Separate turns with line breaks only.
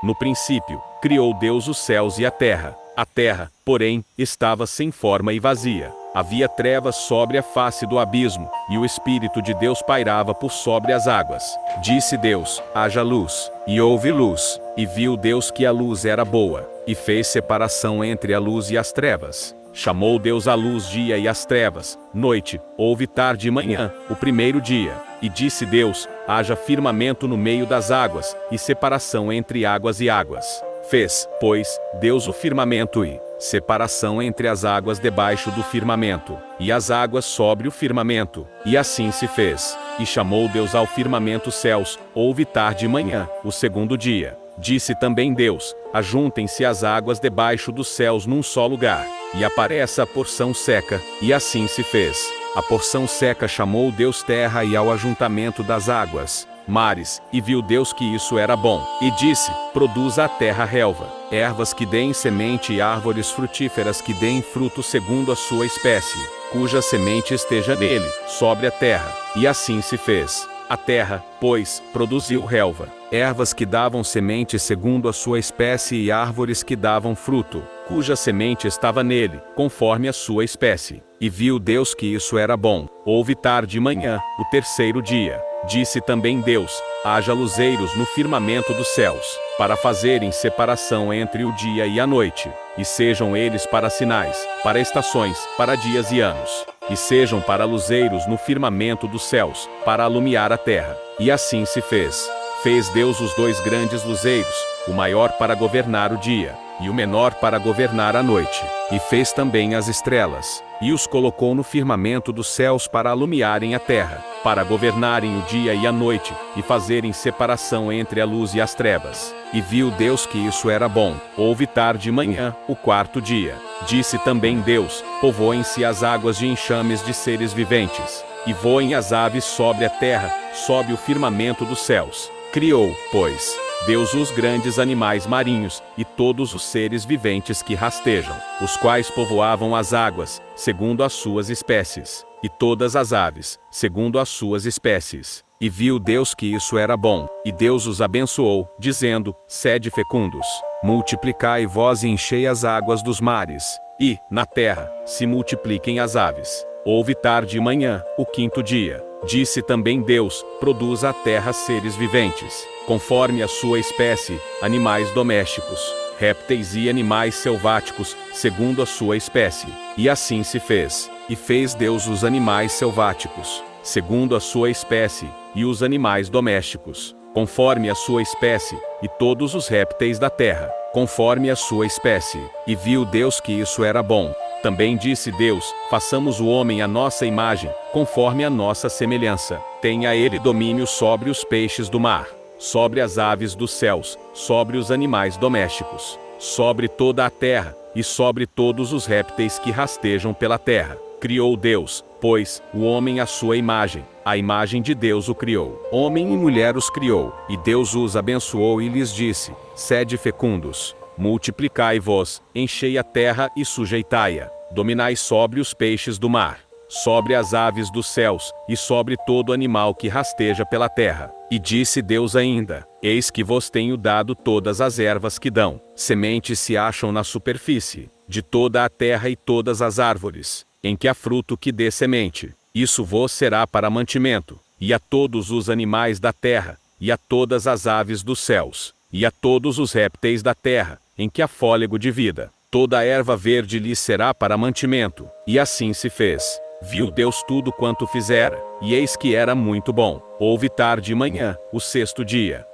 No princípio, criou Deus os céus e a terra. A terra, porém, estava sem forma e vazia. Havia trevas sobre a face do abismo, e o Espírito de Deus pairava por sobre as águas. Disse Deus: haja luz, e houve luz. E viu Deus que a luz era boa, e fez separação entre a luz e as trevas. Chamou Deus a luz dia e as trevas, noite. Houve tarde e manhã, o primeiro dia. E disse Deus: haja firmamento no meio das águas, e separação entre águas e águas. Fez, pois, Deus o firmamento e separação entre as águas debaixo do firmamento, e as águas sobre o firmamento. E assim se fez. E chamou Deus ao firmamento céus. Houve tarde e manhã, o segundo dia. Disse também Deus: ajuntem-se as águas debaixo dos céus num só lugar, e apareça a porção seca. E assim se fez. A porção seca chamou Deus terra, e ao ajuntamento das águas, mares. E viu Deus que isso era bom. E disse: produza a terra relva, ervas que deem semente e árvores frutíferas que deem fruto segundo a sua espécie, cuja semente esteja nele, sobre a terra. E assim se fez. A terra, pois, produziu relva, ervas que davam semente segundo a sua espécie e árvores que davam fruto, cuja semente estava nele, conforme a sua espécie. E viu Deus que isso era bom. Houve tarde e manhã, o terceiro dia. Disse também Deus: haja luzeiros no firmamento dos céus, para fazerem separação entre o dia e a noite, e sejam eles para sinais, para estações, para dias e anos, e sejam para luzeiros no firmamento dos céus, para alumiar a terra. E assim se fez. Fez Deus os dois grandes luzeiros, o maior para governar o dia, e o menor para governar a noite. E fez também as estrelas, e os colocou no firmamento dos céus para alumiarem a terra, para governarem o dia e a noite, e fazerem separação entre a luz e as trevas. E viu Deus que isso era bom. Houve tarde e manhã, o quarto dia. Disse também Deus: povoem-se as águas de enxames de seres viventes, e voem as aves sobre a terra, sob o firmamento dos céus. Criou, pois, Deus os grandes animais marinhos, e todos os seres viventes que rastejam, os quais povoavam as águas, segundo as suas espécies, e todas as aves, segundo as suas espécies. E viu Deus que isso era bom, e Deus os abençoou, dizendo: sede fecundos, multiplicai vós e enchei as águas dos mares, e, na terra, se multipliquem as aves. Houve tarde e manhã, o quinto dia. Disse também Deus: produza a terra seres viventes, conforme a sua espécie, animais domésticos, répteis e animais selváticos, segundo a sua espécie. E assim se fez. E fez Deus os animais selváticos, segundo a sua espécie, e os animais domésticos, conforme a sua espécie, e todos os répteis da terra, conforme a sua espécie. E viu Deus que isso era bom. Também disse Deus: façamos o homem à nossa imagem, conforme a nossa semelhança. Tenha ele domínio sobre os peixes do mar, sobre as aves dos céus, sobre os animais domésticos, sobre toda a terra, e sobre todos os répteis que rastejam pela terra. Criou Deus, pois, o homem à sua imagem, a imagem de Deus o criou. Homem e mulher os criou, e Deus os abençoou e lhes disse: sede fecundos, multiplicai-vos, enchei a terra e sujeitai-a, dominai sobre os peixes do mar, sobre as aves dos céus, e sobre todo animal que rasteja pela terra. E disse Deus ainda: eis que vos tenho dado todas as ervas que dão semente se acham na superfície, de toda a terra, e todas as árvores, em que há fruto que dê semente. Isso vos será para mantimento, e a todos os animais da terra, e a todas as aves dos céus, e a todos os répteis da terra, em que há fôlego de vida. Toda a erva verde lhes será para mantimento. E assim se fez. Viu Deus tudo quanto fizera, e eis que era muito bom. Houve tarde e manhã, o sexto dia.